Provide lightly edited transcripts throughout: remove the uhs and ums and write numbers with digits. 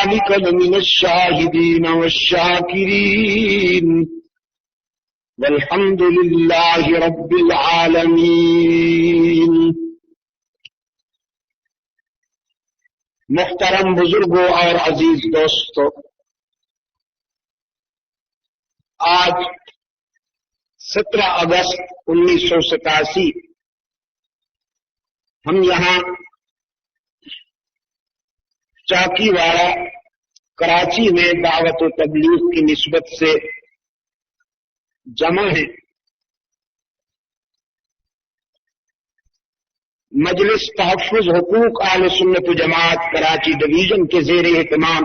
ذلك لمن الشاهدين والشاكرين والحمد لله رب العالمين۔ محترم بزرگوں اور عزیز دوستو، آج 17 اگست 1987 ہم یہاں چاکی واڑہ کراچی میں دعوت و تبلیغ کی نسبت سے جمع ہیں۔ مجلس تحفظ حقوق اہل سنت و جماعت کراچی ڈویژن کے زیر اہتمام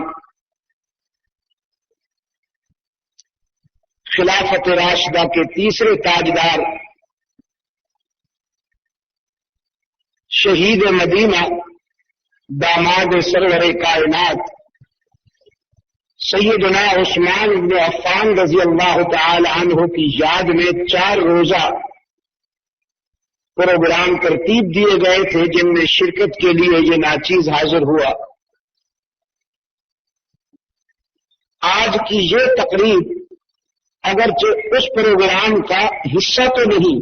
خلافت راشدہ کے تیسرے تاجدار شہید مدینہ داماد سرور کائنات سیدنا عثمان بن عفان رضی اللہ تعالی عنہ کی یاد میں 4 روزہ پروگرام ترتیب دیے گئے تھے، جن میں شرکت کے لیے یہ ناچیز حاضر ہوا۔ آج کی یہ تقریب اگرچہ اس پروگرام کا حصہ تو نہیں،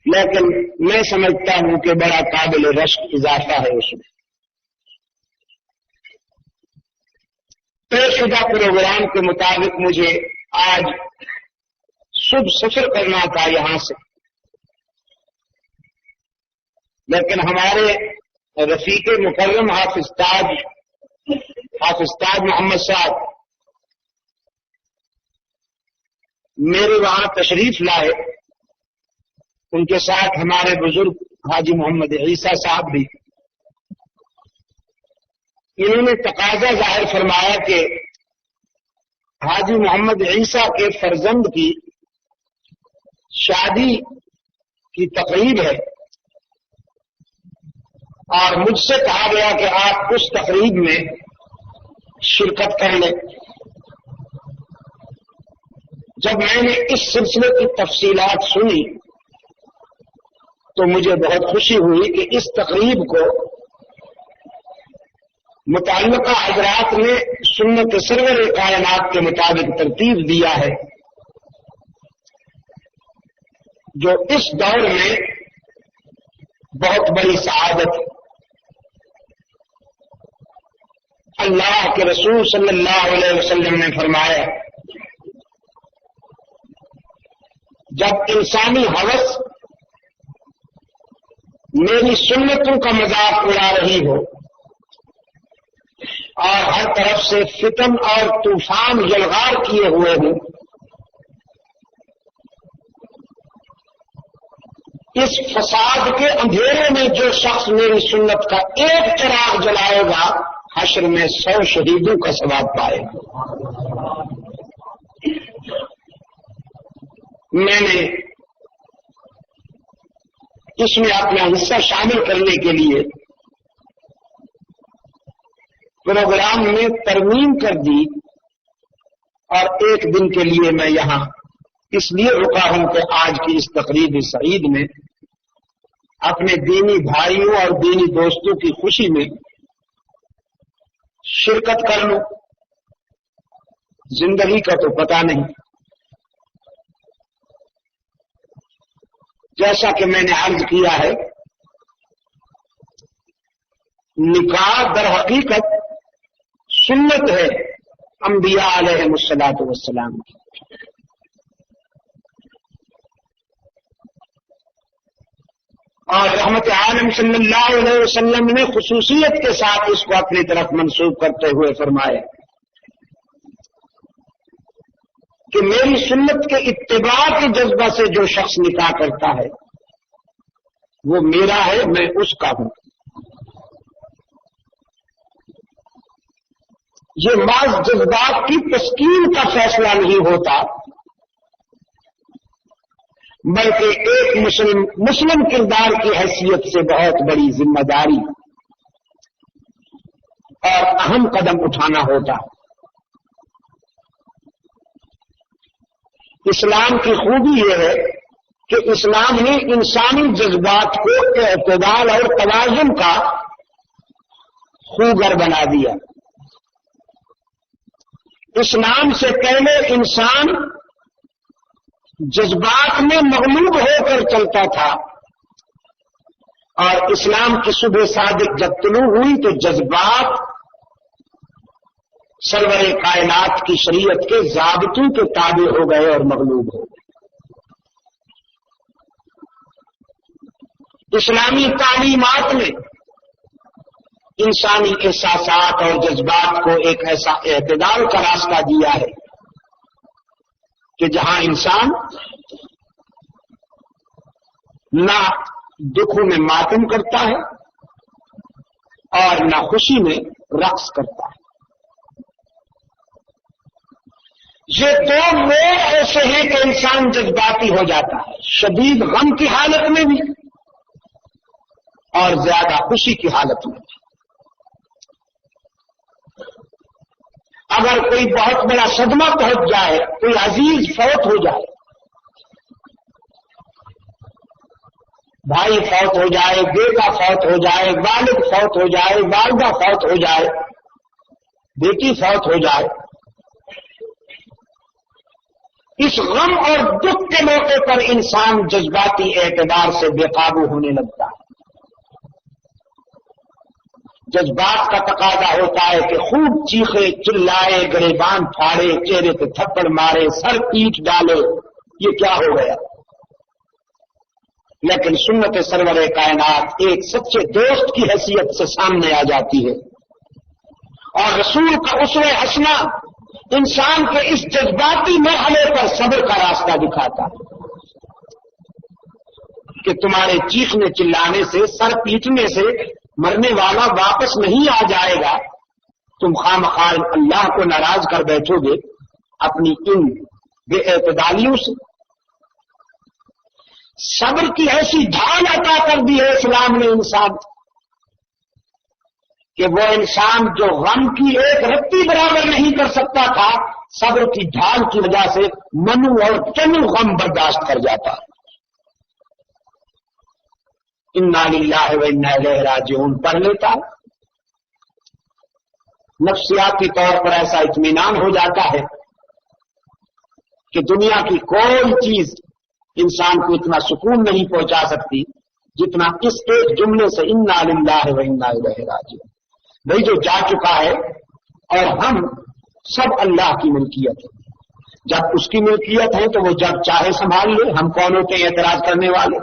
لیکن میں سمجھتا ہوں کہ بڑا قابل رشک اضافہ ہے اس میں۔ طے شدہ پروگرام کے مطابق مجھے آج صبح سفر کرنا تھا یہاں سے، لیکن ہمارے رفیق مکرم حافظ تاج محمد صاحب میرے وہاں تشریف لائے، ان کے ساتھ ہمارے بزرگ حاجی محمد عیسیٰ صاحب بھی۔ انہوں نے تقاضا ظاہر فرمایا کہ حاجی محمد عیسیٰ کے فرزند کی شادی کی تقریب ہے، اور مجھ سے کہا گیا کہ آپ اس تقریب میں شرکت کر لیں۔ جب میں نے اس سلسلے کی تفصیلات سنی تو مجھے بہت خوشی ہوئی کہ اس تقریب کو متعلقہ حضرات نے سنت سرور کائنات کے مطابق ترتیب دیا ہے، جو اس دور میں بہت بڑی سعادت ہے۔ اللہ کے رسول صلی اللہ علیہ وسلم نے فرمایا، جب انسانی ہوس میری سنتوں کا مذاق اڑا رہی ہو اور ہر طرف سے فتن اور طوفان یلغار کیے ہوئے ہوں، اس فساد کے اندھیرے میں جو شخص میری سنت کا ایک چراغ جلائے گا، حشر میں 100 شہیدوں کا ثواب پائے گا۔ میں نے اس میں اپنا حصہ شامل کرنے کے لیے پروگرام میں ترمیم کر دی، اور ایک دن کے لیے میں یہاں اس لیے رکا ہوں کہ آج کی اس تقریب سعید میں اپنے دینی بھائیوں اور دینی دوستوں کی خوشی میں شرکت کر لوں۔ زندگی کا تو پتہ نہیں، جیسا کہ میں نے عرض کیا ہے، نکاح در حقیقت سنت ہے انبیاء علیہم الصلاۃ والسلام کی۔ اور رحمت عالم صلی اللہ علیہ وسلم نے خصوصیت کے ساتھ اس کو اپنی طرف منسوب کرتے ہوئے فرمایا کہ میری سنت کے اتباع کے جذبہ سے جو شخص نکاح کرتا ہے وہ میرا ہے، میں اس کا ہوں۔ یہ محض جذبات کی تسکین کا فیصلہ نہیں ہوتا، بلکہ ایک مسلم کردار کی حیثیت سے بہت بڑی ذمہ داری اور اہم قدم اٹھانا ہوتا۔ اسلام کی خوبی یہ ہے کہ اسلام نے انسانی جذبات کو اعتدال اور توازن کا خوگر بنا دیا. اسلام سے پہلے انسان جذبات میں مغلوب ہو کر چلتا تھا، اور اسلام کی صبح صادق جب طلوع ہوئی تو جذبات سرور کائنات کی شریعت کے ضابطوں کے تابع ہو گئے اور مغلوب ہو گئے. اسلامی تعلیمات میں انسانی احساسات اور جذبات کو ایک ایسا اعتدال کا راستہ دیا ہے کہ جہاں انسان نہ دکھوں میں ماتم کرتا ہے اور نہ خوشی میں رقص کرتا ہے. یہ دو موڑ ایسے ہیں کہ انسان جذباتی ہو جاتا ہے، شدید غم کی حالت میں بھی اور زیادہ خوشی کی حالت میں بھی. اگر کوئی بہت بڑا صدمہ پہنچ جائے، کوئی عزیز فوت ہو جائے، بھائی فوت ہو جائے، بیٹا فوت ہو جائے، والد فوت ہو جائے، والدہ فوت ہو جائے، بیٹی فوت ہو جائے، اس غم اور دکھ کے موقع پر انسان جذباتی اعتبار سے بے قابو ہونے لگتا ہے. جذبات کا تقاضا ہوتا ہے کہ خوب چیخے، چلائے، گریبان پھاڑے، چہرے پہ تھپڑ مارے، سر پیٹ ڈالے. یہ کیا ہو گیا؟ لیکن سنت سرور کائنات ایک سچے دوست کی حیثیت سے سامنے آ جاتی ہے، اور رسول کا اسوہ حسنہ انسان کے اس جذباتی مرحلے پر صبر کا راستہ دکھاتا ہے کہ تمہارے چیخنے چلانے سے، سر پیٹنے سے مرنے والا واپس نہیں آ جائے گا. تم خواہ اللہ کو ناراض کر بیٹھو گے اپنی ان بے اعتدالیوں سے. صبر کی ایسی ڈھال عطا کر دی ہے اسلام نے انسان کہ وہ انسان جو غم کی ایک رتی برابر نہیں کر سکتا تھا، صبر کی ڈھال کی وجہ سے منو اور تنو غم برداشت کر جاتا. انا للہ و انا الیہ راجعون پڑھ لیتا، نفسیاتی طور پر ایسا اطمینان ہو جاتا ہے کہ دنیا کی کوئی چیز انسان کو اتنا سکون نہیں پہنچا سکتی جتنا اس ایک جملے سے انا للہ و انا الیہ راجعون. بھائی جو جا چکا ہے اور ہم سب اللہ کی ملکیت ہے. جب اس کی ملکیت ہے تو وہ جب چاہے سنبھال لے، ہم کون ہوتے ہیں اعتراض کرنے والے.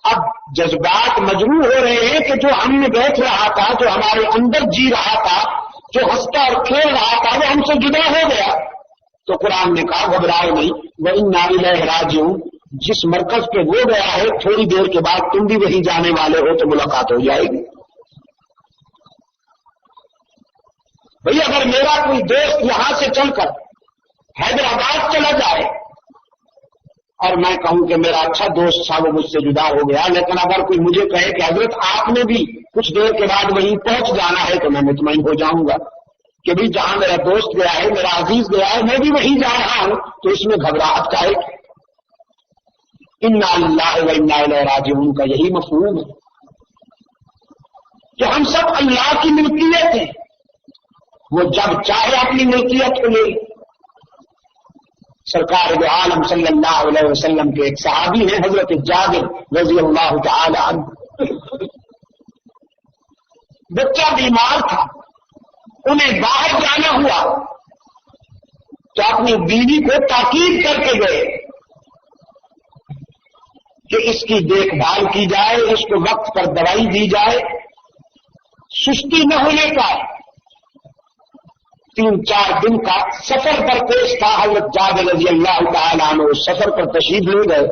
اب جذبات مجروح ہو رہے ہیں کہ جو ہم میں بیٹھ رہا تھا، جو ہمارے اندر جی رہا تھا، جو ہنستا اور کھیل رہا تھا، وہ ہم سے جدا ہو گیا. تو قرآن نے کہا گھبراؤ نہیں، وَإِنَّا إِلَيْهِ رَاجِعُونَ. جس مرکز پہ وہ گیا ہے تھوڑی دیر کے بعد تم بھی وہیں جانے والے ہو تو ملاقات ہو جائے گی. بھئی اگر میرا کوئی دوست یہاں سے چل کر حیدرآباد چلا جائے اور میں کہوں کہ میرا اچھا دوست تھا وہ مجھ سے جدا ہو گیا، لیکن اگر کوئی مجھے کہے کہ حضرت آپ نے بھی کچھ دیر کے بعد وہیں پہنچ جانا ہے تو میں مطمئن ہو جاؤں گا کہ بھی جہاں میرا دوست گیا ہے، میرا عزیز گیا ہے، میں بھی وہیں جا رہا ہوں. تو اس میں گھبراہٹ کا ہے. انا للہ و انا الیہ راجعون کا یہی مفہوم ہے کہ ہم سب اللہ کی ملکیت ہیں. وہ جب چاہے اپنی ملکیت کو لے. سرکار دو عالم صلی اللہ علیہ وسلم کے ایک صحابی ہیں حضرت جابر رضی اللہ تعالی عنہ. بچہ بیمار تھا، انہیں باہر جانا ہوا تو اپنی بیوی کو تاکید کر کے گئے کہ اس کی دیکھ بھال کی جائے، اس کو وقت پر دوائی دی جائے، سستی نہ ہونے کا. 3-4 دن کا سفر پر پیش تھا. حضرت جابر رضی اللہ تعالیٰ عنہ اس سفر پر تشریف لے گئے.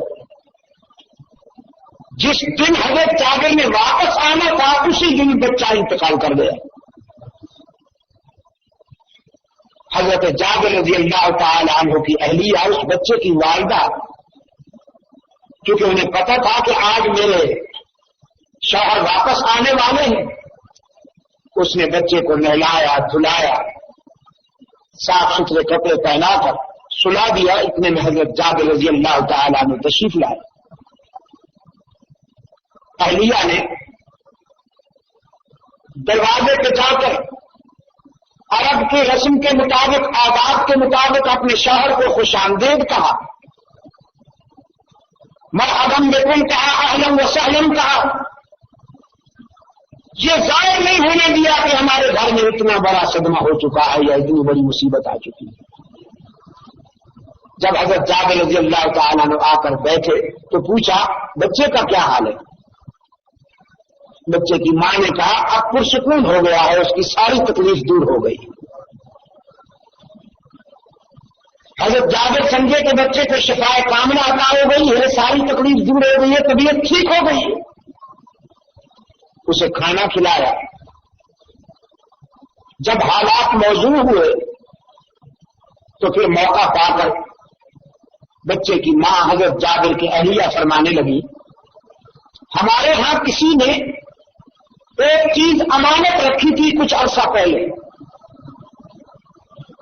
جس دن حضرت جابر نے واپس آنا تھا اسی دن بچہ انتقال کر گیا. حضرت جابر رضی اللہ تعالیٰ عنہ کی اہلیہ، اس بچے کی والدہ، کیونکہ انہیں پتا تھا کہ آج میرے شوہر واپس آنے والے ہیں، اس نے بچے کو نہلایا، دھلایا، صاف ستھرے کپڑے پہنا کر سلا دیا. اتنے میں حضرت جابر رضی اللہ تعالیٰ عنہ تشریف لائے. اہلیہ نے دروازے پہ جا کر عرب کی رسم کے مطابق آداب کے مطابق اپنے شوہر کو خوش آمدید کہا، مرحبا بکم کہا، اہلا وسہلا کہا، یہ ظاہر نہیں ہونے دیا کہ ہمارے گھر میں اتنا بڑا صدمہ ہو چکا ہے یا اتنی بڑی مصیبت آ چکی ہے۔ جب حضرت جابر رضی اللہ تعالیٰ عنہ آ کر بیٹھے تو پوچھا بچے کا کیا حال ہے؟ بچے کی ماں نے کہا اب پرسکون ہو گیا ہے، اس کی ساری تکلیف دور ہو گئی۔ حضرت جابر سمجھے کہ بچے کو شفائے کاملہ عطا ہو گئی ہے، ساری تکلیف دور ہو گئی ہے، طبیعت ٹھیک ہو گئی ہے۔ اسے کھانا کھلایا۔ جب حالات موزوں ہوئے تو پھر موقع پا کر بچے کی ماں حضرت جابر کی اہلیہ فرمانے لگی ہمارے ہاں کسی نے ایک چیز امانت رکھی تھی کچھ عرصہ پہلے،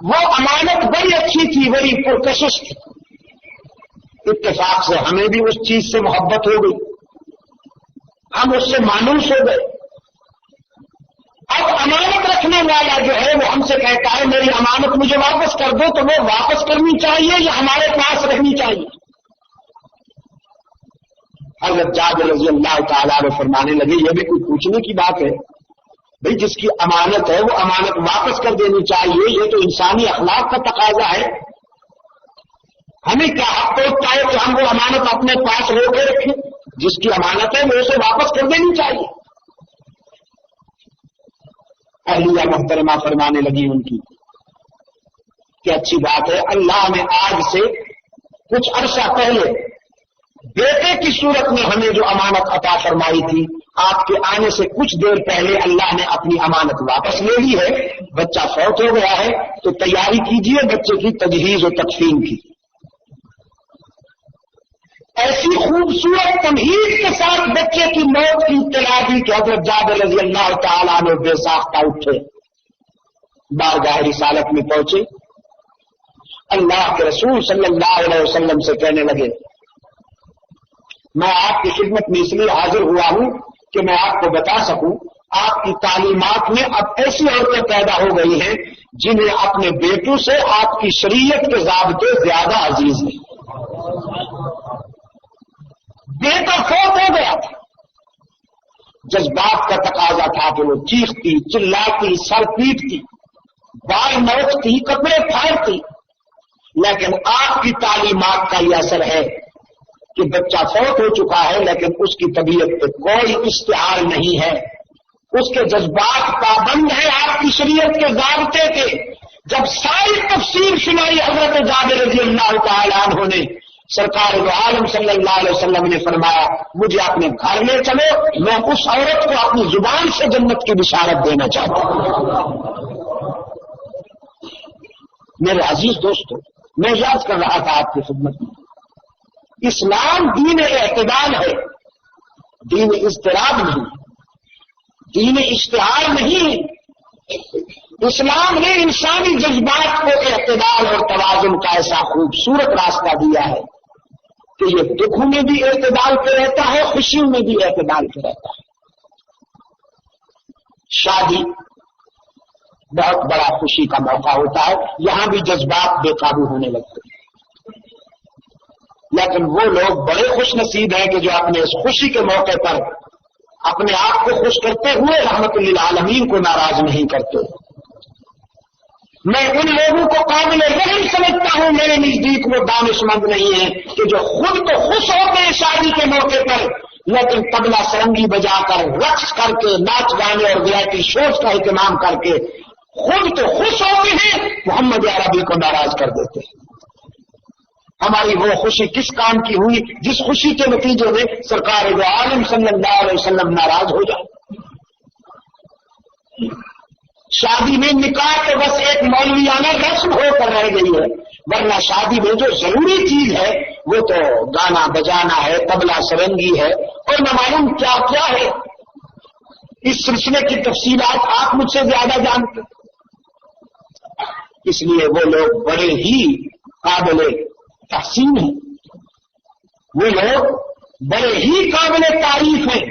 وہ امانت بڑی اچھی تھی، بڑی پرکشش تھی، اتفاق سے ہمیں بھی اس چیز سے محبت ہو گئی، ہم اس سے مانوس ہو گئے۔ اب امانت رکھنے والا جو ہے وہ ہم سے کہتا ہے میری امانت مجھے واپس کر دو، تو وہ واپس کرنی چاہیے یا ہمارے پاس رہنی چاہیے؟ حضرت جابر رضی اللہ تعالیٰ عنہ فرمانے لگے یہ بھی کوئی پوچھنے کی بات ہے؟ بھئی جس کی امانت ہے وہ امانت واپس کر دینی چاہیے، یہ تو انسانی اخلاق کا تقاضا ہے۔ ہمیں کیا حق پہنچتا ہے کہ ہم وہ امانت اپنے پاس روکے رکھیں؟ جس کی امانت ہے وہ اسے واپس کر دینی چاہیے۔ اہلیہ محترمہ فرمانے لگی ان کی کہ اچھی بات ہے، اللہ نے آج سے کچھ عرصہ پہلے بیٹے کی صورت میں ہمیں جو امانت عطا فرمائی تھی، آپ کے آنے سے کچھ دیر پہلے اللہ نے اپنی امانت واپس لے لی ہے۔ بچہ فوت ہو گیا ہے تو تیاری کیجیے بچے کی تجہیز و تکفین کی۔ ایسی خوبصورت تمہید کے ساتھ بچے کی موت کی اطلاع دی کہ حضرت جابر رضی اللہ تعالیٰ عنہ بے ساختہ اٹھے، بارگاہ رسالت میں پہنچے، اللہ کے رسول صلی اللہ علیہ وسلم سے کہنے لگے میں آپ کی خدمت میں اس لیے حاضر ہوا ہوں کہ میں آپ کو بتا سکوں آپ کی تعلیمات میں اب ایسی عورتیں پیدا ہو گئی ہیں جنہیں اپنے بیٹوں سے آپ کی شریعت کے ضابطے زیادہ عزیز ہیں۔ بیٹا فوت ہو گیا تھا، جذبات کا تقاضا تھا کہ وہ چیختی چلاتی سر پیٹتی بال نوچتی کپڑے پھاڑتی، لیکن آپ کی تعلیمات کا یہ اثر ہے کہ بچہ فوت ہو چکا ہے لیکن اس کی طبیعت پہ کوئی اشتعال نہیں ہے، اس کے جذبات پابند ہیں آپ کی شریعت کے ضابطے کے۔ جب ساری تفسیر سنائی حضرت جابر رضی اللہ تعالیٰ عنہ نے، سرکار دو عالم صلی اللہ علیہ وسلم نے فرمایا مجھے اپنے گھر لے چلو، میں اس عورت کو اپنی زبان سے جنت کی بشارت دینا چاہتا ہوں۔ میرے عزیز دوستو، میں یاد کر رہا تھا آپ کی خدمت میں، اسلام دین اعتدال ہے، دین اضطراب نہیں، دین اشتہار نہیں۔ اسلام نے انسانی جذبات کو اعتدال اور توازن کا ایسا خوبصورت راستہ دیا ہے کہ یہ دکھوں میں بھی اعتدال پہ رہتا ہے، خوشیوں میں بھی اعتدال پہ رہتا ہے۔ شادی بہت بڑا خوشی کا موقع ہوتا ہے، یہاں بھی جذبات بے قابو ہونے لگتے ہیں، لیکن وہ لوگ بڑے خوش نصیب ہیں کہ جو اپنے اس خوشی کے موقع پر اپنے آپ کو خوش کرتے ہوئے رحمت للعالمین کو ناراض نہیں کرتے۔ میں ان لوگوں کو قابل رحم سمجھتا ہوں، میرے نزدیک وہ دانش مند نہیں ہیں کہ جو خود تو خوش ہوتے ہیں شادی کے موقع پر، لیکن طبلہ سرنگی بجا کر رقص کر کے ناچ گانے اور ویرائٹی شوز کا اہتمام کر کے خود تو خوش ہوتے ہیں، محمد عربی کو ناراض کر دیتے ہیں۔ ہماری وہ خوشی کس کام کی ہوئی جس خوشی کے نتیجے میں سرکار دو عالم صلی اللہ علیہ وسلم ناراض ہو جائے۔ شادی میں نکاح تو بس ایک مولویانہ رسم ہو کر رہ گئی ہے، ورنہ شادی میں جو ضروری چیز ہے وہ تو گانا بجانا ہے، طبلہ سرنگی ہے اور نہ معلوم کیا کیا ہے۔ اس سلسلے کی تفصیلات آپ مجھ سے زیادہ جانتے، اس لیے وہ لوگ بڑے ہی قابل تحسین ہیں، وہ لوگ بڑے ہی قابل تعریف ہیں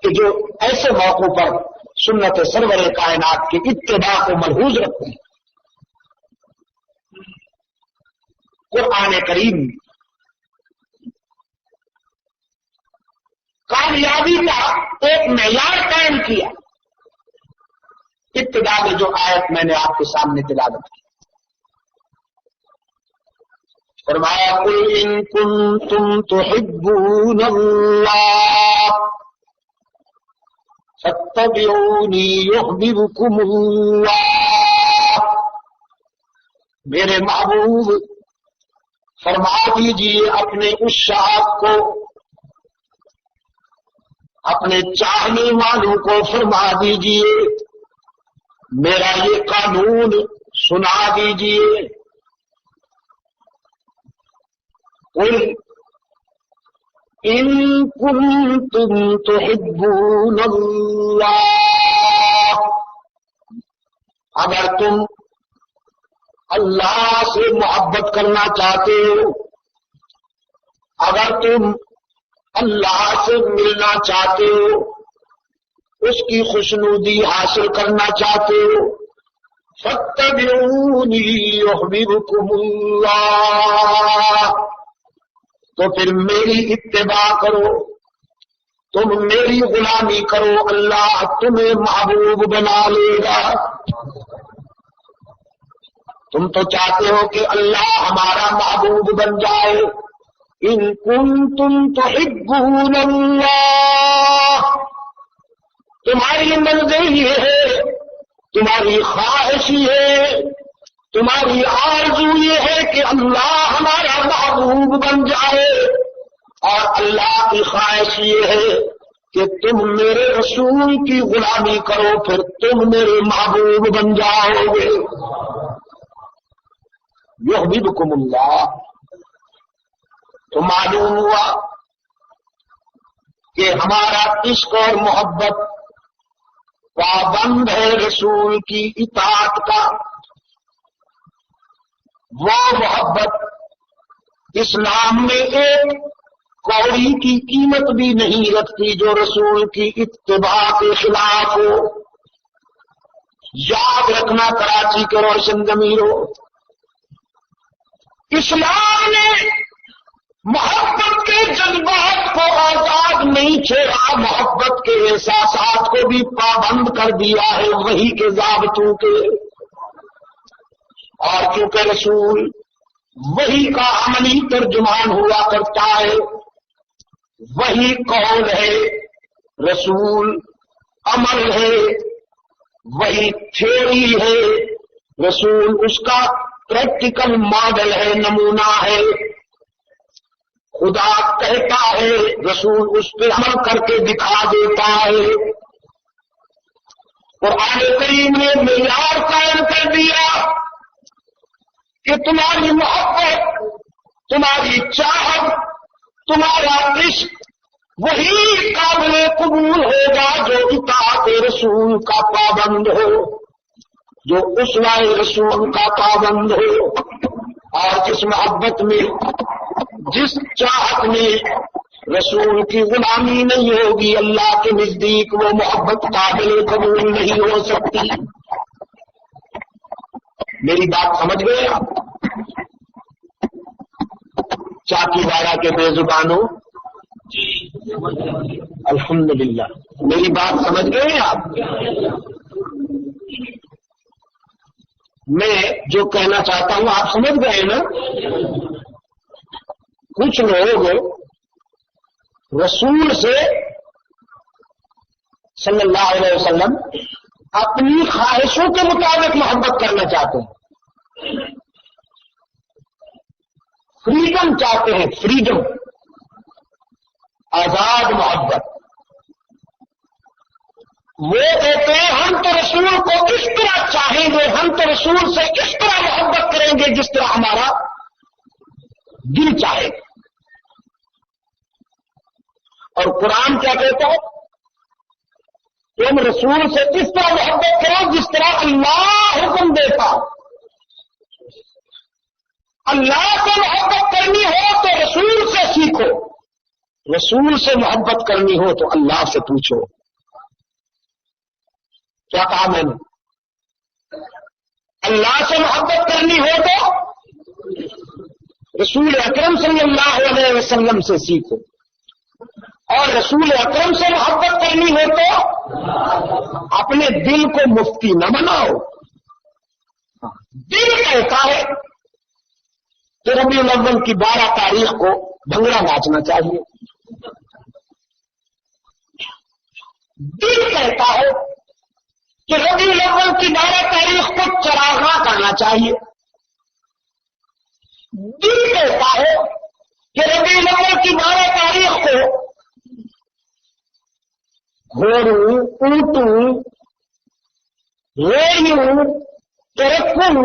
کہ جو ایسے موقعوں پر سنت سرور کائنات کی اتباع کو ملحوظ رکھتے ہیں۔ قرآن کریم کامیابی کا ایک معیار قائم کیا۔ ابتدا میں جو آیت میں نے آپ کے سامنے تلاوت کی، فرمایا قل ان کنتم تحبون اللہ فاتبعونی یحببکم اللہ۔ میرے محبوب فرما دیجیے اپنے اس شاخ کو، اپنے چاہنے والوں کو فرما دیجیے، میرا یہ قانون سنا دیجیے۔ قل ان کنتم تحبون اللہ، اگر تم اللہ سے محبت کرنا چاہتے ہو، اگر تم اللہ سے ملنا چاہتے ہو، اس کی خوشنودی حاصل کرنا چاہتے ہو، فاتبعونی یحببکم اللہ، تو پھر میری اتباع کرو، تم میری غلامی کرو، اللہ تمہیں محبوب بنا لے گا۔ تم تو چاہتے ہو کہ اللہ ہمارا محبوب بن جائے۔ ان کنتم تحبون اللہ، تمہاری منزل یہ ہے، تمہاری خواہش یہ ہے، تمہاری آرزو یہ ہے کہ اللہ ہمارا محبوب بن جائے، اور اللہ کی خواہش یہ ہے کہ تم میرے رسول کی غلامی کرو، پھر تم میرے محبوب بن جاؤ گے۔ یحببکم اللہ، تو معلوم ہوا کہ ہمارا عشق اور محبت پابند ہے رسول کی اطاعت کا۔ وہ محبت اسلام میں ایک کوڑی کی قیمت بھی نہیں رکھتی جو رسول کی اتباع کے خلاف ہو۔ یاد رکھنا کراچی کے روشن ضمیروں، اسلام نے محبت کے جذبات کو آزاد نہیں چھوڑا، محبت کے احساسات کو بھی پابند کر دیا ہے وحی کے ضابطوں کے۔ اور کیونکہ رسول وحی کا عملی ترجمان ہوا کرتا ہے، وحی قول ہے، رسول عمل ہے، وحی تھیوری ہے، رسول اس کا پریکٹیکل ماڈل ہے، نمونہ ہے۔ خدا کہتا ہے، رسول اس پہ عمل کر کے دکھا دیتا ہے۔ قرآن کریم نے معیار قائم کر دیا کہ تمہاری محبت، تمہاری چاہت، تمہارا عشق وہی قابل قبول ہوگا جو اطاعت رسول کا پابند ہو، جو اسوہ رسول کا پابند ہو۔ اور جس محبت میں، جس چاہت میں رسول کی غلامی نہیں ہوگی، اللہ کے نزدیک وہ محبت قابل قبول نہیں ہو سکتی۔ میری بات سمجھ گئے آپ؟ چاکی واڑہ کے بے زبانوں، الحمدللہ، میری بات سمجھ گئے آپ؟ میں جو کہنا چاہتا ہوں آپ سمجھ گئے نا؟ کچھ لوگ رسول سے صلی اللہ علیہ وسلم اپنی خواہشوں کے مطابق محبت کرنا چاہتے ہیں، فریڈم چاہتے ہیں، فریڈم، آزاد محبت۔ وہ کہتے ہیں ہم تو رسول کو اس طرح چاہیں گے، ہم تو رسول سے اس طرح محبت کریں گے جس طرح ہمارا دل چاہے۔ اور قرآن کیا کہتا ہے؟ تم رسول سے اس طرح محبت کرو جس طرح اللہ حکم دیتا۔ اللہ سے محبت کرنی ہو تو رسول سے سیکھو، رسول سے محبت کرنی ہو تو اللہ سے پوچھو۔ کیا کہا میں نے؟ اللہ سے محبت کرنی ہو تو رسول اکرم صلی اللہ علیہ وسلم سے سیکھو، اور رسول اکرم سے محبت کرنی ہو تو اپنے دل کو مفتی نہ بناؤ۔ دل کہتا ہے کہ ربیع الاول کی 12 تاریخ کو بھنگڑا ناچنا چاہیے، دل کہتا ہے کہ ربیع الاول کی 12 تاریخ کو چراغاں کرنا چاہیے، دل کہتا ہے کہ ربیع الاول کی 12 تاریخ کو گھوڑوں، اونٹوں، ریڑیوں، ٹرکوں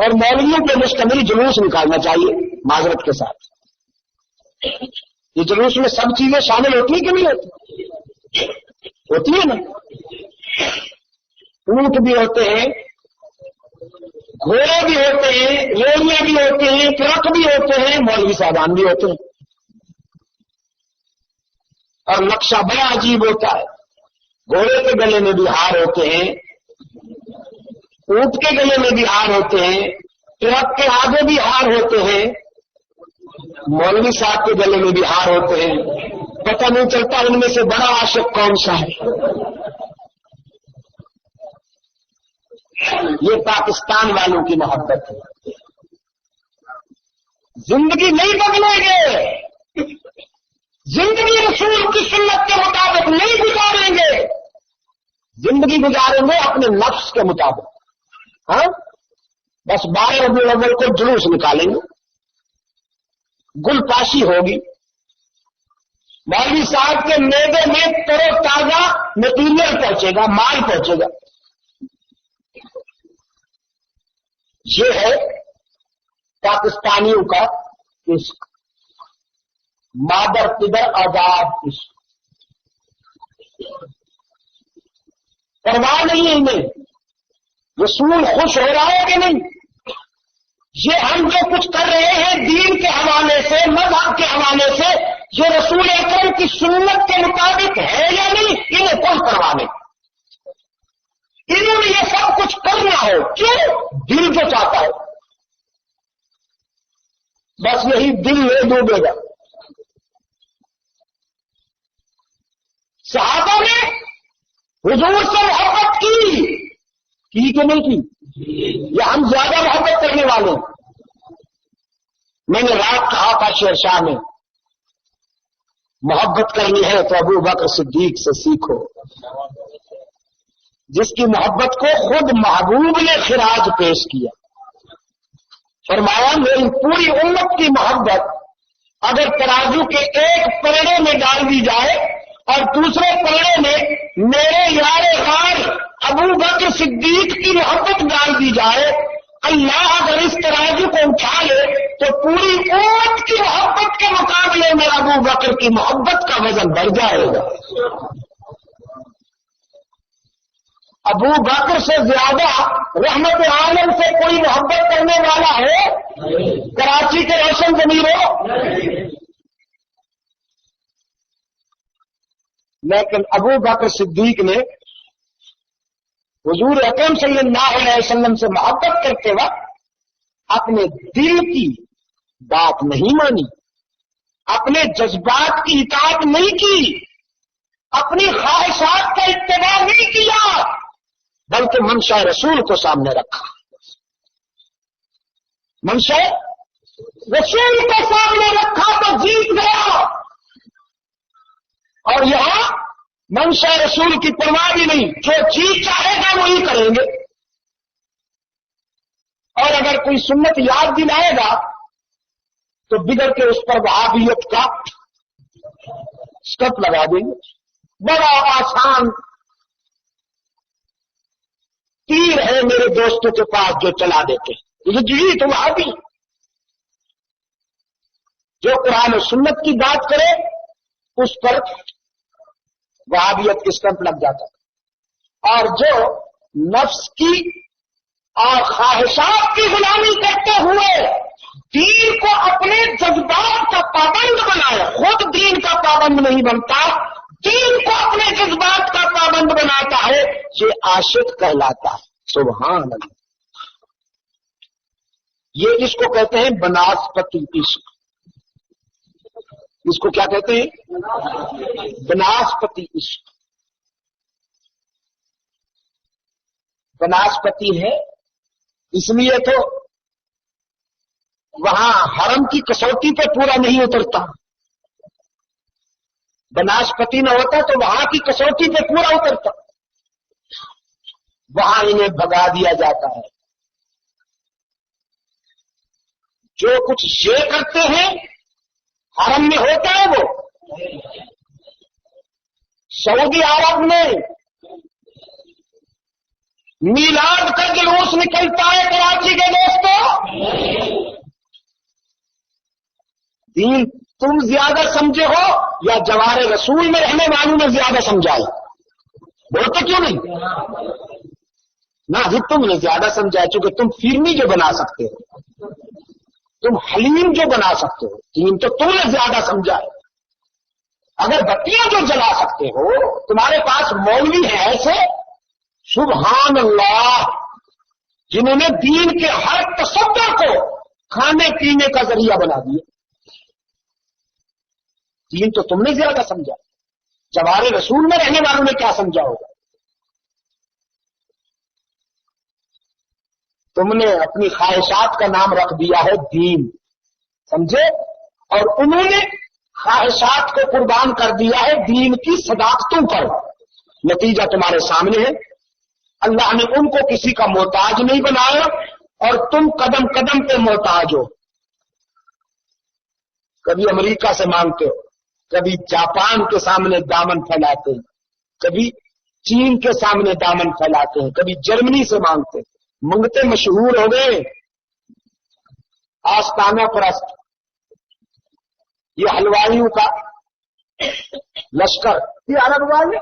اور مولویوں کے مشتمل جلوس نکالنا چاہیے معذرت کے ساتھ۔ یہ جلوس میں سب چیزیں شامل ہوتی ہیں کہ نہیں ہوتی؟ ہوتی ہے نا، اونٹ بھی ہوتے ہیں، گھوڑے بھی ہوتے ہیں، ریڑیاں بھی ہوتے ہیں، ٹرک بھی ہوتے ہیں، مولوی صاحبان بھی ہوتے ہیں، اور نقشہ بڑا عجیب ہوتا ہے۔ گھوڑے کے گلے میں بھی ہار ہوتے ہیں، اونٹ کے گلے میں بھی ہار ہوتے ہیں، ٹرک کے آگے بھی ہار ہوتے ہیں، مولوی صاحب کے گلے میں بھی ہار ہوتے ہیں۔ پتہ نہیں چلتا ان میں سے بڑا عاشق کون سا ہے۔ یہ پاکستان والوں کی محبت ہے۔ زندگی نہیں بدلیں گے، زندگی رسول کی سنت کے مطابق نہیں گزاریں گے، زندگی گزاریں گے اپنے نفس کے مطابق۔ ہاں بس 12 ربیع الاول کو جلوس نکالیں گے، گل پاشی ہوگی، مولوی صاحب کے میدے میں ترو تازہ مٹیریل پہنچے گا، مال پہنچے گا۔ یہ ہے پاکستانیوں کا عشق، مادر قدر آزاد عشق، پرواہ نہیں ہے انہیں رسول خوش ہو رہا ہے کہ نہیں، یہ ہم جو کچھ کر رہے ہیں دین کے حوالے سے، مذہب کے حوالے سے، یہ رسول اکرم کی سنت کے مطابق ہے یا نہیں، انہیں کوئی پرواہ نہیں۔ انہوں نے یہ سب کچھ کرنا ہو، کیوں؟ دل جو چاہتا ہے، بس یہی دل لے ڈوبے گا۔ صحابہ نے حضور سے محبت کی کہ نہیں کی؟ یا ہم زیادہ محبت کرنے والے ہیں؟ میں نے رات کہا تھا شیر شاہ میں، محبت کرنی ہے تو ابو بکر صدیق سے سیکھو، جس کی محبت کو خود محبوب نے خراج پیش کیا۔ فرمایا میری پوری امت کی محبت اگر ترازو کے ایک پلڑے میں ڈال دی جائے اور دوسرے پلڑے میں میرے یار غار ابو بکر صدیق کی محبت ڈال دی جائے، اللہ اگر اس ترازو کو اٹھا لے تو پوری امت کی محبت کے مقابلے میں ابو بکر کی محبت کا وزن بڑھ جائے گا۔ ابو بکر سے زیادہ رحمت عالم سے کوئی محبت کرنے والا ہے؟ کراچی کے روشن ضمیروں، لیکن ابو بکر صدیق نے حضور اکرم صلی اللہ علیہ وسلم سے محبت کرتے وقت اپنے دل کی بات نہیں مانی، اپنے جذبات کی اطاعت نہیں کی، اپنی خواہشات کا اتباع نہیں کیا، بلکہ منشا رسول کو سامنے رکھا۔ منشا رسول کو سامنے رکھا تو جیت گیا، اور یہاں منشا رسول کی پرواہ بھی نہیں، جو جی چاہے گا وہی کریں گے، اور اگر کوئی سنت یاد دلائے گا تو بگڑ کے اس پر وہابیت کا اسٹپ لگا دیں گے۔ بڑا آسان تیر ہے میرے دوستوں کے پاس جو چلا دیتے ہیں، جی تو وہابی، جو قرآن و سنت کی بات کرے اس پر وہابیت کی اسٹمپ لگ جاتا ہے، اور جو نفس کی اور خواہشات کی غلامی کرتے ہوئے دین کو اپنے جذبات کا پابند بنائے، خود دین کا پابند نہیں بنتا، دین کو اپنے جذبات کا پابند بناتا ہے، یہ عاشق کہلاتا ہے۔ سبحان اللہ۔ یہ اس کو کہتے ہیں بناسپتی عشق۔ اس کو کیا کہتے ہیں؟ بناسپتی عشق۔ بناسپتی ہے اس لیے تو وہاں حرم کی کسوٹی پہ پورا نہیں اترتا۔ بناسپتی نہ ہوتا تو وہاں کی کسوٹی پہ پورا اترتا، وہاں انہیں بھگا دیا جاتا ہے۔ جو کچھ یہ کرتے ہیں حرم میں ہوتا ہے، وہ سعودی عرب میں میلاد کا جلوس نکلتا ہے کراچی کے دوستوں۔ دین تم زیادہ سمجھے ہو یا جوار رسول میں رہنے والوں نے زیادہ سمجھائے؟ بولتے کیوں نہیں؟ نہ جی تم نے زیادہ سمجھائے، چونکہ تم فیرنی جو بنا سکتے ہو، تم حلیم جو بنا سکتے ہو، دین تو تم نے زیادہ سمجھائے۔ اگر بتیاں جو جلا سکتے ہو، تمہارے پاس مولوی ہیں ایسے سبحان اللہ جنہوں نے دین کے ہر تصور کو کھانے پینے کا ذریعہ بنا دیا۔ دین تو تم نے زیادہ سمجھا، جوار رسول میں رہنے والوں نے کیا سمجھا ہوگا؟ تم نے اپنی خواہشات کا نام رکھ دیا ہے دین، سمجھے؟ اور انہوں نے خواہشات کو قربان کر دیا ہے دین کی صداقتوں پر۔ نتیجہ تمہارے سامنے ہے۔ اللہ نے ان کو کسی کا محتاج نہیں بنایا اور تم قدم قدم پہ محتاج ہو۔ کبھی امریکہ سے مانگتے ہو، کبھی جاپان کے سامنے دامن پھیلاتے ہیں، کبھی چین کے سامنے دامن پھیلاتے ہیں، کبھی جرمنی سے مانگتے ہیں۔ منگتے مشہور ہو گئے، آستانہ پرست، یہ حلوائیوں کا لشکر، یہ عرب والے۔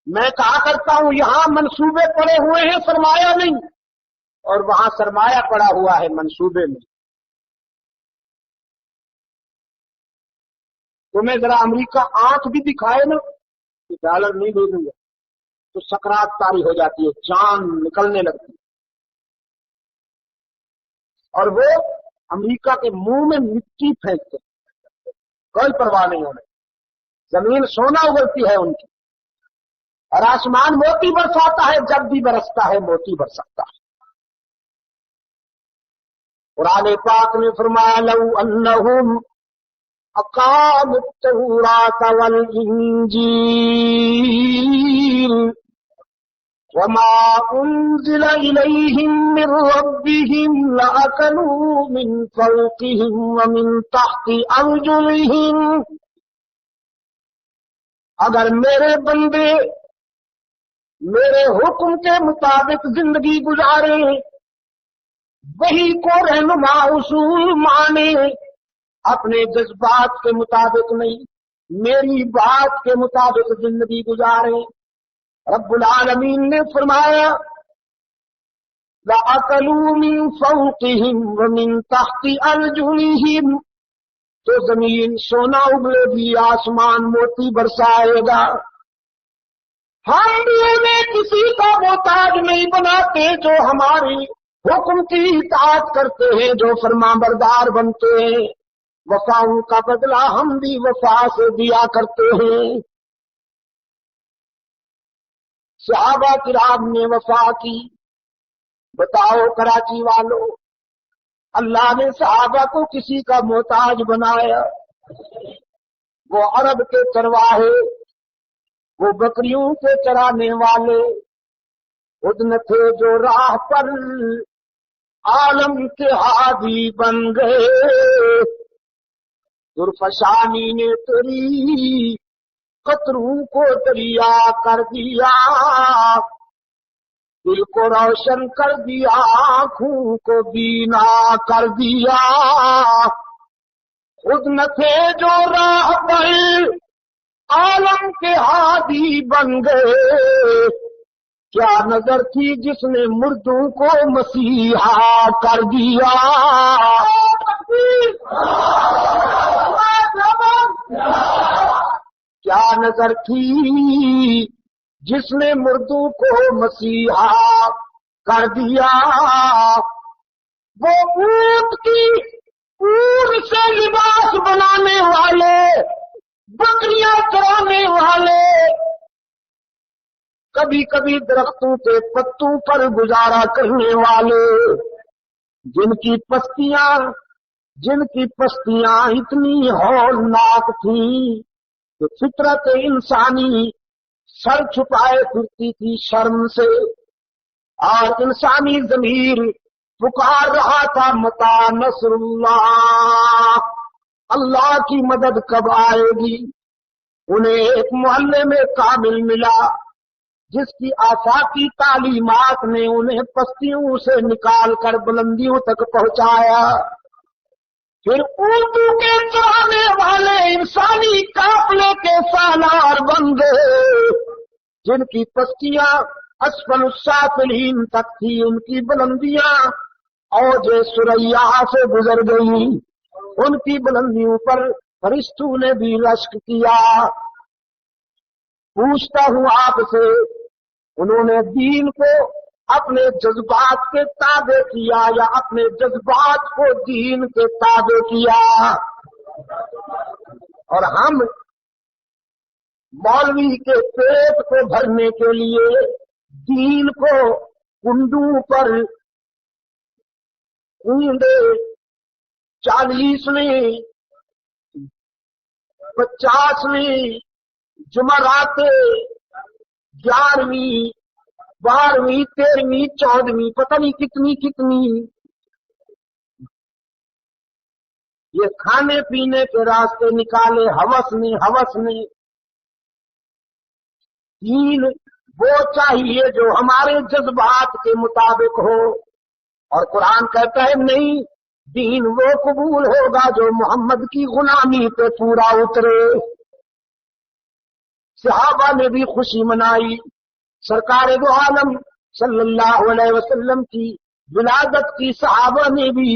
میں کہا کرتا ہوں یہاں منصوبے پڑے ہوئے ہیں، سرمایہ نہیں، اور وہاں سرمایہ پڑا ہوا ہے منصوبے میں۔ تمہیں ذرا امریکہ آنکھ بھی دکھائے نا کہ ڈالر نہیں دے دوں گا تو سکرات طاری ہو جاتی ہے، جان نکلنے لگتی ہے۔ اور وہ امریکہ کے منہ میں مٹی پھینکتے، کوئی پرواہ نہیں ہونے، زمین سونا اگلتی ہے ان کی، اور آسمان موتی برساتا ہے، جب بھی برستا ہے موتی برساتا ہے۔ قرآن پاک نے فرمایا لو انہم اقاموا التوراۃ والانجیل وما انزل الیہم من ربہم لأکلوا من فوقہم ومن تحت ارجلہم۔ اگر میرے بندے میرے حکم کے مطابق زندگی گزارے، وہی کو رہنما اصول مانے، اپنے جذبات کے مطابق نہیں، میری بات کے مطابق زندگی گزارے، رب العالمین نے فرمایا لَأَكَلُوا مِن فَوْقِهِمْ وَمِن تَحْتِ أَرْجُلِهِمْ، تو زمین سونا اگلے گی، آسمان موتی برسائے گا۔ ہم بھی انہیں کسی کا محتاج نہیں بناتے، جو ہماری حکم کی اطاعت کرتے ہیں، جو فرمانبردار بنتے ہیں، وفاؤں کا بدلہ ہم بھی وفا سے دیا کرتے ہیں۔ صحابہ کرام نے وفا کی، بتاؤ کراچی والوں، اللہ نے صحابہ کو کسی کا محتاج بنایا؟ وہ عرب کے چرواہے، وہ بکریوں کے چرانے والے خود نہ تھے جو راہ پر عالم کے ہادی بن گئے۔ درفشانی نے تیری قطروں کو دریا کر دیا، دل کو روشن کر دیا، آنکھوں کو بینا کر دیا۔ خود نہ تھے جو راہ پر عالم کے ہادی بن گئے، کیا نظر تھی جس نے مردوں کو مسیحا کر دیا۔ کیا نظر تھی جس نے مردوں کو مسیحا کر دیا، وہ اونٹ کی اون سے لباس بنانے والے، بکریاں چرانے والے، کبھی کبھی درختوں کے پتوں پر گزارا کرنے والے، جن کی پستیاں اتنی ہولناک تھیں کہ فطرت انسانی سر چھپائے پھرتی تھی شرم سے، اور انسانی ضمیر پکار رہا تھا متا نصر اللہ، اللہ کی مدد کب آئے گی۔ انہیں ایک محلے میں کامل ملا جس کی آفاقی تعلیمات نے انہیں پستیوں سے نکال کر بلندیوں تک پہنچایا۔ پھر اردو کے چرانے والے انسانی قافلے کے سالار بن گئے، جن کی پستیاں اسفل السافلین تک تھی، ان کی بلندیاں اوج ثریا سے گزر گئی، ان کی بلندیوں پر فرشتوں نے بھی رشک کیا۔ پوچھتا ہوں آپ سے، انہوں نے دین کو اپنے جذبات کے تابع کیا یا اپنے جذبات کو دین کے تابع کیا؟ اور ہم مولوی کے پیٹ کو بھرنے کے لیے دین کو کنڈوں پر 40ویں 50ویں جمعرات 11ویں 12ویں 13ویں 14ویں پتہ نہیں کتنی یہ کھانے پینے کے راستے نکالے ہوس نے۔ دین وہ چاہیے جو ہمارے جذبات کے مطابق ہو، اور قرآن کہتا ہے نہیں، دین وہ قبول ہوگا جو محمد کی غلامی پہ پورا اترے۔ صحابہ نے بھی خوشی منائی، سرکار دو عالم صلی اللہ علیہ وسلم کی ولادت کی صحابہ نے بھی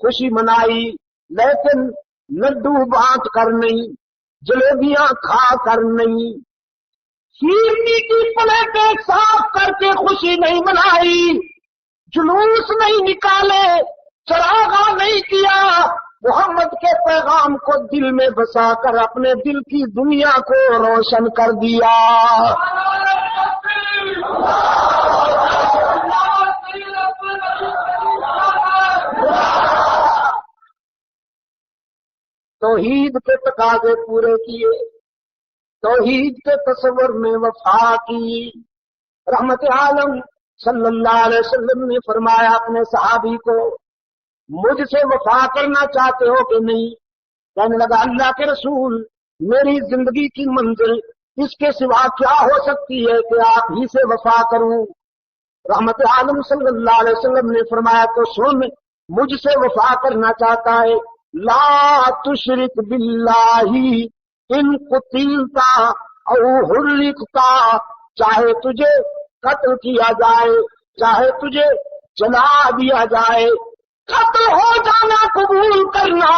خوشی منائی، لیکن لڈو بانٹ کر نہیں، جلیبیاں کھا کر نہیں، شیرنی کی پلیٹیں صاف کر کے خوشی نہیں منائی، جلوس نہیں نکالے، چراغاں نہیں کیا، محمد کے پیغام کو دل میں بسا کر اپنے دل کی دنیا کو روشن کر دیا۔ توحید کے تقاضے پورے کیے، توحید کے تصور میں وفا کی۔ رحمت عالم صلی اللہ علیہ وسلم نے فرمایا اپنے صحابی کو، مجھ سے وفا کرنا چاہتے ہو کہ نہیں؟ کہنے لگا اللہ کے رسول، میری زندگی کی منزل اس کے سوا کیا ہو سکتی ہے کہ آپ ہی سے وفا کروں؟ رحمت عالم صلی اللہ علیہ وسلم نے فرمایا تو سن، مجھ سے وفا کرنا چاہتا ہے، لا تشرک باللہ ان قتلتا او حرقتا، چاہے تجھے قتل کیا جائے، چاہے تجھے جلا دیا جائے، قتل ہو جانا قبول کرنا،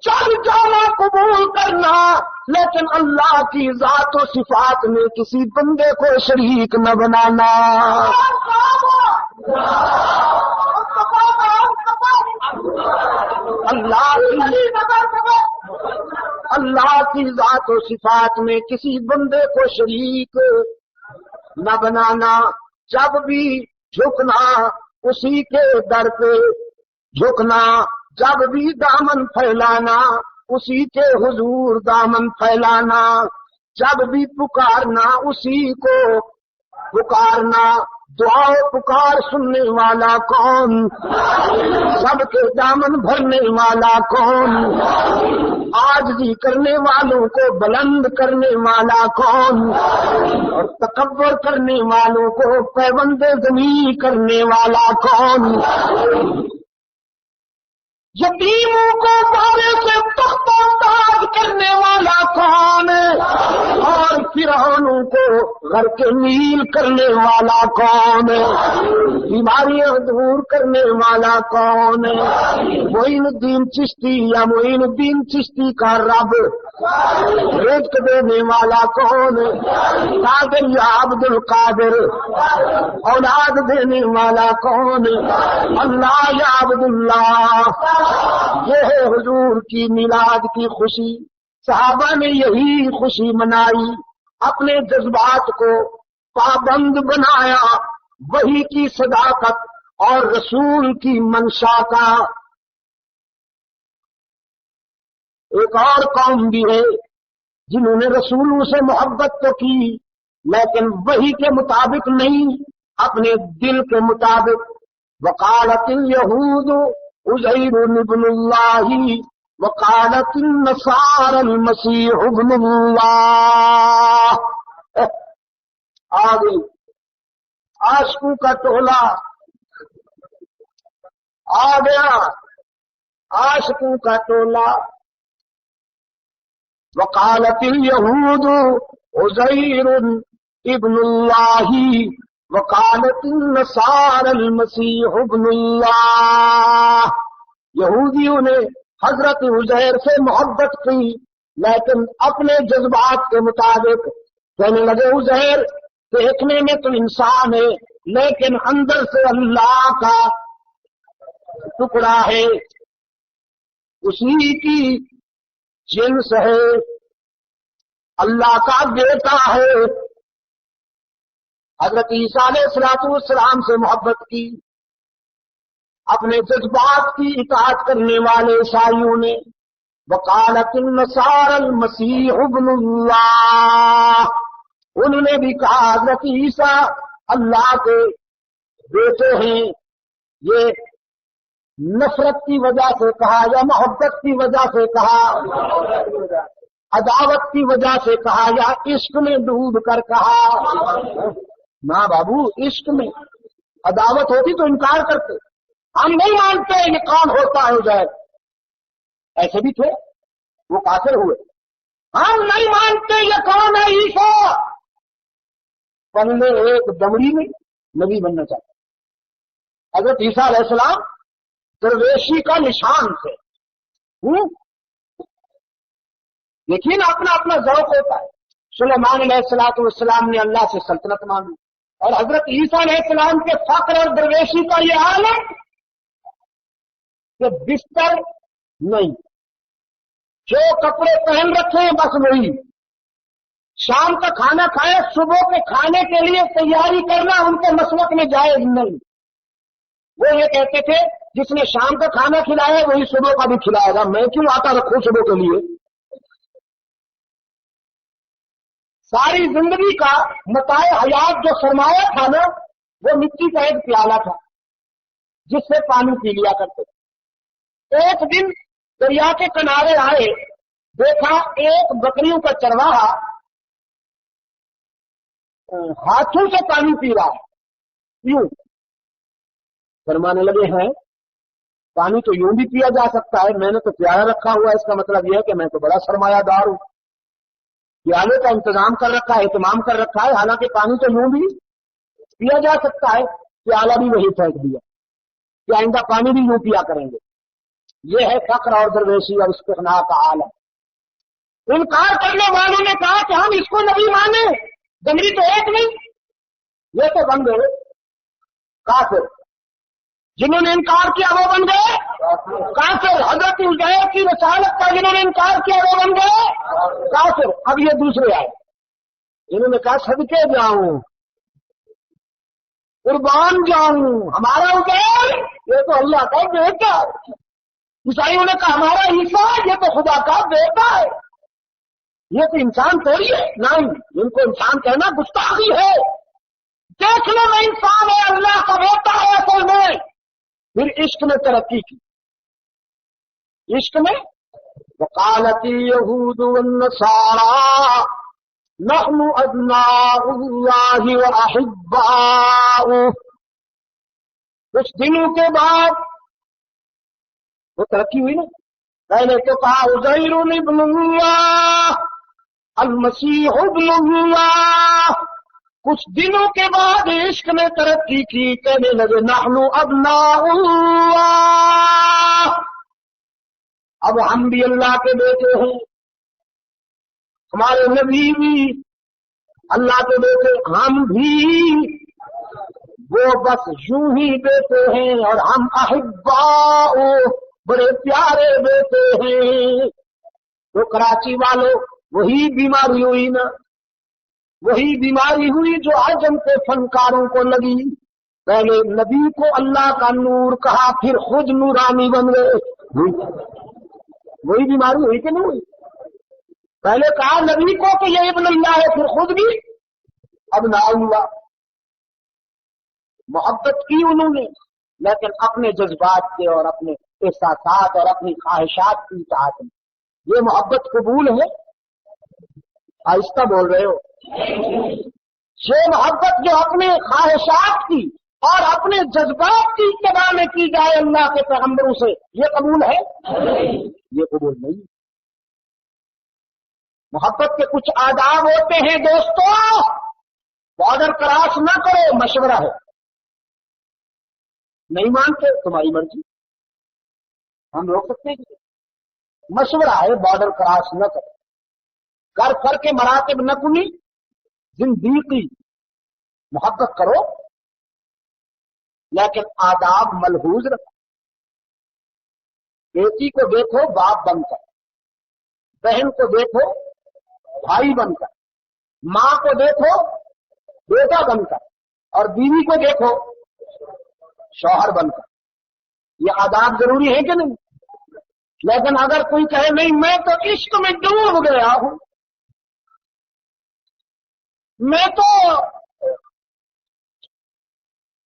جل جانا قبول کرنا، لیکن اللہ کی ذات و صفات میں کسی بندے کو شریک نہ بنانا۔ اللہ کی ذات و صفات میں کسی بندے کو شریک نہ بنانا، جب بھی جھکنا اسی کے در پہ جھکنا، جب بھی دامن پھیلانا اسی کے حضور دامن پھیلانا، جب بھی پکارنا اسی کو پکارنا۔ دعا پکار سننے والا کون؟ سب کے دامن بھرنے والا کون؟ عاجزی کرنے والوں کو بلند کرنے والا کون؟ اور تکبر کرنے والوں کو پیوند زمین کرنے والا کون؟ یتیموں کو بارے سے تخت انداز کرنے والا کون؟ اور فرعونوں کو غرق نیل کرنے والا کون؟ بیماریاں دور کرنے والا کون؟ معین الدین چشتی یا معین الدین چشتی کا رب رزق دینے والا کون؟ قادر یا عبد القادر. اولاد دینے والا کون؟ اللہ یا عبد اللہ. یہ ہے حضور کی میلاد کی خوشی. صحابہ نے یہی خوشی منائی، اپنے جذبات کو پابند بنایا وحی کی صداقت اور رسول کی منشا کا. ایک اور قوم بھی ہے جنہوں نے رسولوں سے محبت تو کی لیکن وحی کے مطابق نہیں، اپنے دل کے مطابق. وقالت الیہود عزیر ابن اللہ وقالت النصارى المسیح ابن اللہ. آگے عاشقوں کا ٹولہ آ گیا، عاشقوں کا ٹولہ. وقالت الیہود عزیر ابن اللہ وقالت النصارى المسیح ابن اللہ. یہودیوں نے حضرت عزیر سے محبت کی لیکن اپنے جذبات کے مطابق کہنے لگے عزیر دیکھنے میں تو انسان ہے لیکن اندر سے اللہ کا ٹکڑا ہے، اسی کی جنس ہے، اللہ کا بیٹا ہے. حضرت عیسیٰ علیہ السلام سے محبت کی اپنے جذبات کی اطاعت کرنے والے عیسائیوں نے. وقالت النصارى المسیح ابن اللہ. انہوں نے بھی کہا حضرت عیسیٰ اللہ کے بیٹے ہیں. یہ نفرت کی وجہ سے کہا یا محبت کی وجہ سے کہا، عداوت کی وجہ سے کہا یا عشق میں ڈوب کر کہا؟ نہ بابو، عشق میں عداوت ہوتی تو انکار کرتے. ہم نہیں مانتے یہ کون ہوتا ہے عزیر. ایسے بھی تھے، وہ کافر ہوئے. ہم نہیں مانتے یہ کون ہے عیسیٰ. پہلے ایک دمڑی میں نبی بننا چاہتے. حضرت عیسیٰ علیہ السلام درویشی کا نشان تھے. لیکن اپنا اپنا ذوق ہوتا ہے. سلیمان علیہ السلام نے اللہ سے سلطنت مانگی اور حضرت عیسیٰ علیہ السلام کے فقر اور درویشی کا یہ حال ہے کہ بستر نہیں، جو کپڑے پہن رکھے ہیں بس وہی. شام کا کھانا کھائے، صبح کے کھانے کے لیے تیاری کرنا ان کے مسلک میں جائز نہیں. وہ یہ کہتے تھے جس نے شام کا کھانا کھلایا وہی صبح کا بھی کھلائے گا، میں کیوں آتا رکھوں صبح کے لیے. ساری زندگی کا متاع حیات جو سرمایہ تھا نا، وہ مٹی کا ایک پیالہ تھا جس سے پانی پی لیا کرتے. ایک دن دریا کے کنارے آئے، دیکھا ایک بکریوں کا چرواہا ہاتھوں سے پانی پی رہا ہے. کیوں؟ فرمانے لگے ہیں پانی تو یوں بھی پیا جا سکتا ہے، میں نے تو پیالہ رکھا ہوا ہے، اس کا مطلب یہ ہے کہ میں تو بڑا سرمایہ دار ہوں، پیالے کا انتظام کر رکھا ہے، اہتمام کر رکھا ہے. حالانکہ پانی تو یوں بھی پیا جا سکتا ہے، پیالہ بھی وہی پھینک دیا کہ آئندہ پانی بھی یوں پیا کریں گے. یہ ہے فقر اور درویشی اور استغنا کا عالم. انکار کرنے والوں نے کہا کہ ہم اس کو نبی مانے، دمری تو ایک نہیں. یہ تو بن گئے کافر. جنہوں نے انکار کیا وہ بن گئے کافر. حضرت عزیر کی رسالت کا جنہوں نے انکار کیا وہ بن گئے کافر. اب یہ دوسرے آئے، انہوں نے کہا صدقے جاؤں، قربان جاؤں، ہمارا عزیر یہ تو اللہ کا بیٹا. عیسائیوں نے کہا ہمارا عیسیٰ یہ تو خدا کا بیٹا ہے، یہ تو انسان تھوڑی ہے. نہیں، ان کو انسان کہنا گستاخی ہے. دیکھنے میں انسان ہے، اللہ کا بیٹا ہے اصل میں. پھر عشق میں ترقی کی. عشق میں وقالت یہود والنصارى نحن ابناء اللہ واحباؤہ. کچھ دنوں کے بعد وہ ترقی ہوئی نا. پہلے تو کہا عزیر ابن اللہ المسیح ابن اللہ. کچھ دنوں کے بعد عشق میں ترقی کی، کہنے لگے نحن ابناء اللہ، اب ہم بھی اللہ کے بیٹے ہیں. ہمارے نبی بھی اللہ کے بیٹے، ہم بھی وہ بس یوں ہی بیٹے ہیں، اور ہم احباؤ بڑے پیارے بیٹے ہیں۔ تو کراچی والوں، وہی بیماری ہوئی نا، وہی بیماری ہوئی جو عجم کے فنکاروں کو لگی۔ پہلے نبی کو اللہ کا نور کہا، پھر خود نورانی بن گئے۔ وہی بیماری ہوئی کہ نہیں ہوئی؟ پہلے کہا نبی کو کہ یہ ابن اللہ ہے، پھر خود بھی اب نہ ہوا۔ محبت کی انہوں نے، لیکن اپنے جذبات کے اور اپنے احساسات اور اپنی خواہشات کی اطاعت میں۔ یہ محبت قبول ہے؟ آہستہ بول رہے ہو؟ یہ محبت جو اپنے خواہشات کی اور اپنے جذبات کی اتباع میں کی جائے اللہ کے پیغمبروں سے، یہ قبول ہے؟ یہ قبول نہیں۔ محبت کے کچھ آداب ہوتے ہیں دوستو، بارڈر کراس نہ کرو، مشورہ ہے۔ نہیں مانتے تمہاری مرضی، ہم روک سکتے ہیں کہ مشورہ ہے، بارڈر کراس نہ کرو۔ کر کے مراتب نہ کنی، زندگی محبت کرو، لیکن آداب ملحوظ رکھو۔ بیٹی کو دیکھو باپ بن کر، بہن کو دیکھو بھائی بن کر، ماں کو دیکھو بیٹا بن کر، اور بیوی کو دیکھو شوہر بن کر۔ یہ آداب ضروری ہے کہ نہیں؟ لیکن اگر کوئی کہے نہیں میں تو عشق میں ڈوب گیا ہوں، میں تو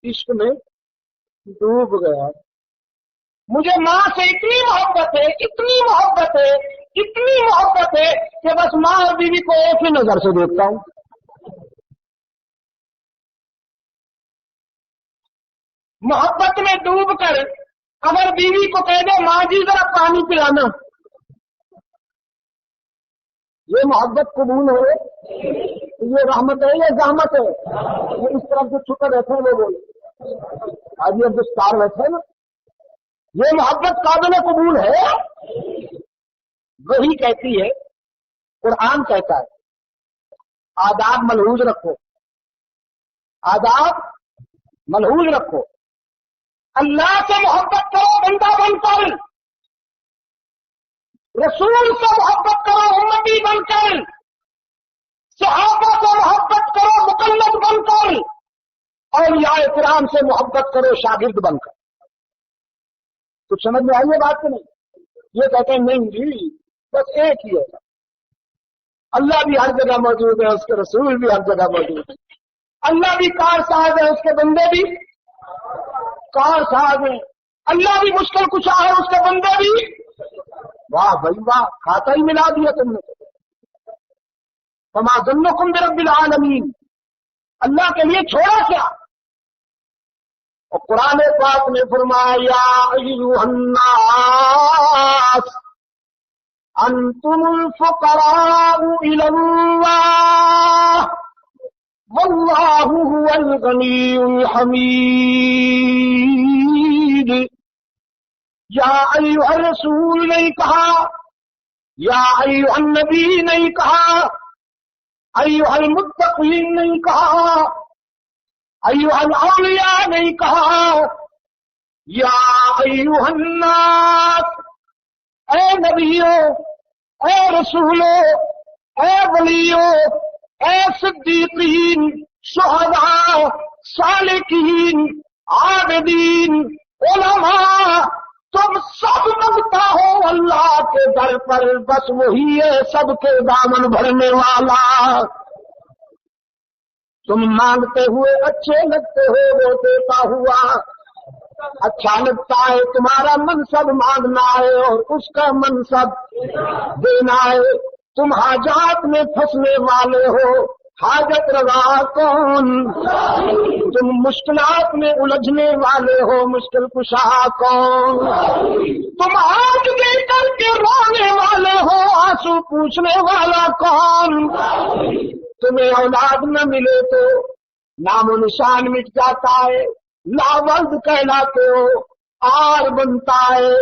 عشق میں ڈوب گیا، مجھے ماں سے اتنی محبت ہے، اتنی محبت ہے، اتنی محبت ہے کہ بس ماں اور بیوی کو ایک ہی نظر سے دیکھتا ہوں۔ محبت میں ڈوب کر اگر بیوی کو کہہ دے ماں جی ذرا پانی پلانا، یہ محبت قبول ہو؟ یہ رحمت ہے یا زحمت ہے؟ یہ اس طرح سے چھپے بیٹھے وہ بولے، آج یہ دستار بیٹھے نا، یہ محبت قابل قبول ہے؟ وہی کہتی ہے، قرآن کہتا ہے آداب ملحوظ رکھو، آداب ملحوظ رکھو۔ اللہ سے محبت کرو بندہ بن کر، رسول سے محبت کرو امتی بن کر، صحابہ سے محبت کرو مقلد بن کر، اولیاء کرام سے محبت کرو شاگرد بن کر۔ کچھ سمجھ میں آئی ہے بات کہ نہیں؟ یہ کہتے ہیں نہیں جی بس ایک ہی ہے، اللہ بھی ہر جگہ موجود ہے، اس کے رسول بھی ہر جگہ موجود ہے، اللہ بھی کار ساز ہے، اس کے بندے بھی کار ساز ہیں، اللہ بھی مشکل کشا ہے، اس کے بندے بھی۔ واہ بھائی واہ، کھاتا ہی ملا دیا تم نے۔ فما ظنکم برب العالمین، اللہ کے لیے چھوڑا کیا؟ اور قرآن پاک نے فرمایا یا ایھا الناس انتم الفقراء الی اللہ واللہ هو الغنی الحمید۔ یا ایھا الرسول نہیں کہا، یا ایھا النبی نہیں کہا، ایھا المتقین نہیں کہا، ایھا الاولیاء نہیں کہا، یا ایھا الناس، اے نبیو، اے رسولو، اے ولیو، اے صدیقین، شہداء، صالحین، عابدین، علماء، تم سب مانگتا ہو اللہ کے در پر، بس وہی ہے سب کے دامن بھرنے والا۔ تم مانگتے ہوئے اچھے لگتے ہو، وہ دیتا ہوا اچھا لگتا ہے، تمہارا منصب مانگنا ہے اور اس کا منصب دینا ہے۔ تم حاجات میں پھنسنے والے ہو، حاجت روا کون؟ تم مشکلات میں الجھنے والے ہو، مشکل کشا کون؟ تم آگ دے کر کے رونے والے ہو، آنسو پوچھنے والا کون؟ تمہیں اولاد نہ ملے تو نام و نشان مٹ جاتا ہے، لاولد کہلاتے ہو، آر بنتا ہے،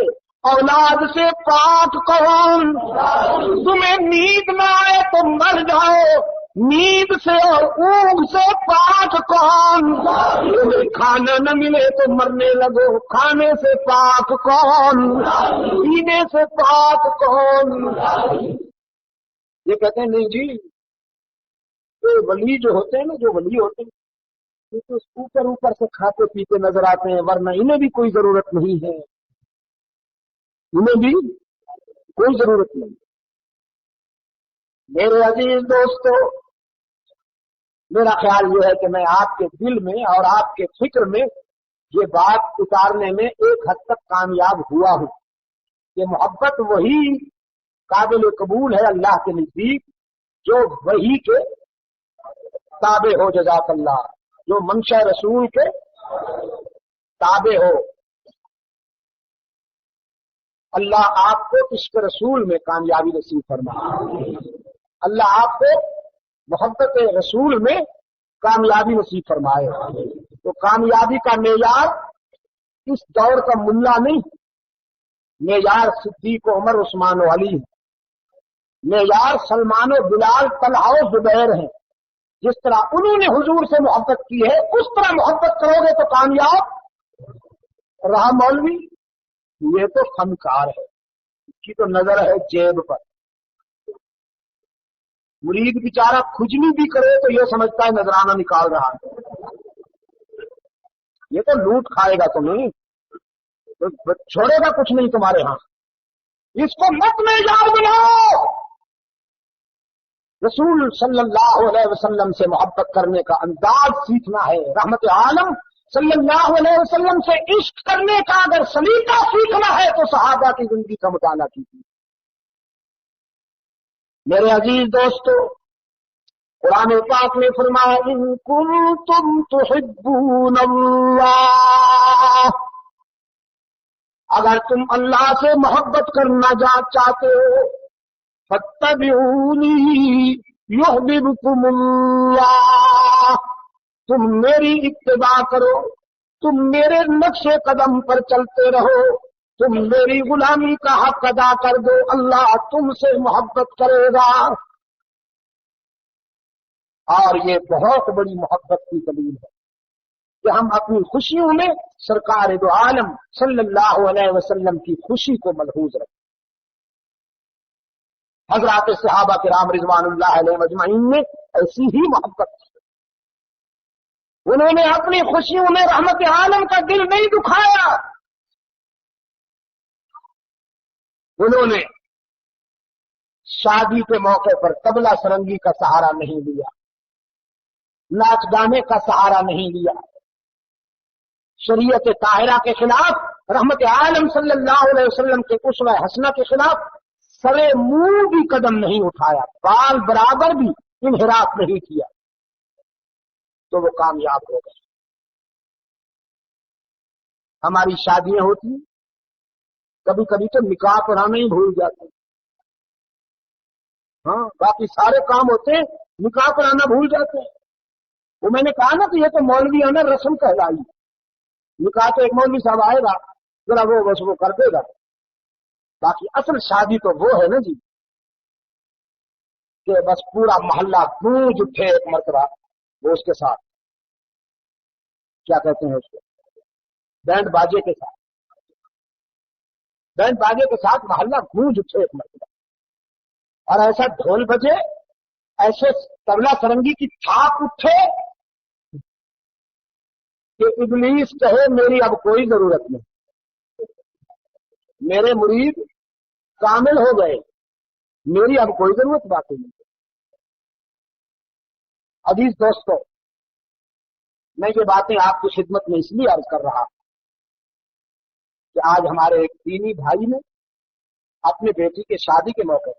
اولاد سے پاک کون؟ تمہیں نیند نہ آئے تو مر جاؤ، نیند سے اور اونگ سے پاک کون؟ تمہیں کھانا نہ ملے تو مرنے لگو، کھانے سے پاک کون؟ پینے سے پاک کون؟ یہ کہتے ہیں نہیں جی، یہ ولی جو ہوتے ہیں نا، جو ولی ہوتے ہیں یہ تو اوپر اوپر سے کھاتے پیتے نظر آتے ہیں، ورنہ انہیں بھی کوئی ضرورت نہیں ہے، انہیں بھی کوئی ضرورت نہیں۔ میرے عزیز دوستو، میرا خیال یہ ہے کہ میں آپ کے دل میں اور آپ کے فکر میں یہ بات اتارنے میں ایک حد تک کامیاب ہوا ہوں کہ محبت وہی قابل قبول ہے اللہ کے نزدیک جو وہی کے تابع ہو، جزاک اللہ، جو منشا رسول کے تابع ہو۔ اللہ آپ کو عشق رسول میں کامیابی نصیب فرمائے، اللہ آپ کو محبت رسول میں کامیابی نصیب فرمائے۔ تو کامیابی کا معیار اس دور کا ملا نہیں، معیار صدیق و عمر عثمان و علی ہے، معیار سلمان و بلال طلحہ و زبیر ہیں۔ جس طرح انہوں نے حضور سے محبت کی ہے اس طرح محبت کرو گے تو کامیاب۔ رہا مولوی، یہ تو فنکار ہے، اس کی تو نظر ہے جیب پر، مرید بیچارہ کھجلی بھی کرے تو یہ سمجھتا ہے نذرانہ نکال رہا ہے، یہ تو لوٹ کھائے گا تمہیں، چھوڑے گا کچھ نہیں تمہارے ہاں، اس کو مت میں یاد بناؤ۔ رسول صلی اللہ علیہ وسلم سے محبت کرنے کا انداز سیکھنا ہے، رحمت عالم صلی اللہ علیہ وسلم سے عشق کرنے کا اگر سلیقہ سیکھنا ہے تو صحابہ کی زندگی کا مطالعہ کیجیے۔ میرے عزیز دوستو، قرآن پاک نے فرمایا ان کنتم تحبون اللہ، اگر تم اللہ سے محبت کرنا چاہتے ہو فاتبعونی یحببکم اللہ، تم میری اتباع کرو، تم میرے نقش قدم پر چلتے رہو، تم میری غلامی کا حق ادا کر دو، اللہ تم سے محبت کرے گا۔ اور یہ بہت بڑی محبت کی دلیل ہے کہ ہم اپنی خوشیوں میں سرکار دو عالم صلی اللہ علیہ وسلم کی خوشی کو ملحوظ رکھیں۔ حضرات صحابہ کرام رضوان اللہ علیہ مجمعین نے ایسی ہی محبت کی، انہوں نے اپنی خوشیوں میں رحمت عالم کا دل نہیں دکھایا، انہوں نے شادی کے موقع پر طبلہ سرنگی کا سہارا نہیں لیا، ناچ گانے کا سہارا نہیں لیا، شریعت طاہرہ کے خلاف، رحمت عالم صلی اللہ علیہ وسلم کے اسوہ حسنہ کے خلاف سرے منہ بھی قدم نہیں اٹھایا، بال برابر بھی انحراف نہیں کیا، تو وہ کامیاب ہو گئے۔ ہماری شادیاں ہوتی ہیں، کبھی کبھی تو نکاح پڑھانا ہی بھول جاتے ہیں، ہاں باقی سارے کام ہوتے ہیں، نکاح پڑھانا بھول جاتے ہیں۔ وہ میں نے کہا نا کہ یہ تو مولوی ہے نا، رسم کہلائی، نکاح تو ایک مولوی صاحب آئے گا ذرا وہ بس وہ کر دے گا، باقی اصل شادی تو وہ ہے نا جی کہ بس پورا محلہ گونج اٹھے ایک مرتبہ، وہ اس کے ساتھ کیا کہتے ہیں اس کو، بینڈ باجے کے ساتھ، بینڈ باجے کے ساتھ محلہ گونج اٹھے ایک مرتبہ، اور ایسا ڈھول بجے، ایسے طبلہ سرنگی کی تھاپ اٹھے کہ ابلیس کہے میری اب کوئی ضرورت نہیں، میرے مرید کامل ہو گئے، میری اب کوئی ضرورت باقی نہیں۔ عزیز دوستو، میں یہ باتیں آپ کی خدمت میں اس لیے عرض کر رہا کہ آج ہمارے ایک دینی بھائی نے اپنے بیٹی کے شادی کے موقع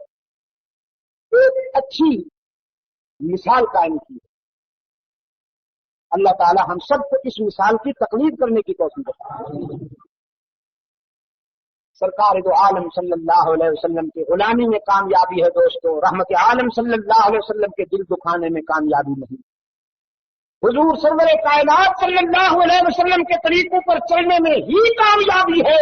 پر ایک اچھی مثال قائم کی ہے۔ اللہ تعالی ہم سب کو اس مثال کی تقلید کرنے کی توفیق دے۔ سرکار دو عالم صلی اللہ علیہ وسلم کے غلامی میں کامیابی ہے دوستو، رحمت عالم صلی اللہ علیہ وسلم کے دل دکھانے میں کامیابی نہیں، حضور سرور کائنات صلی اللہ علیہ وسلم کے طریقوں پر چلنے میں ہی کامیابی ہے۔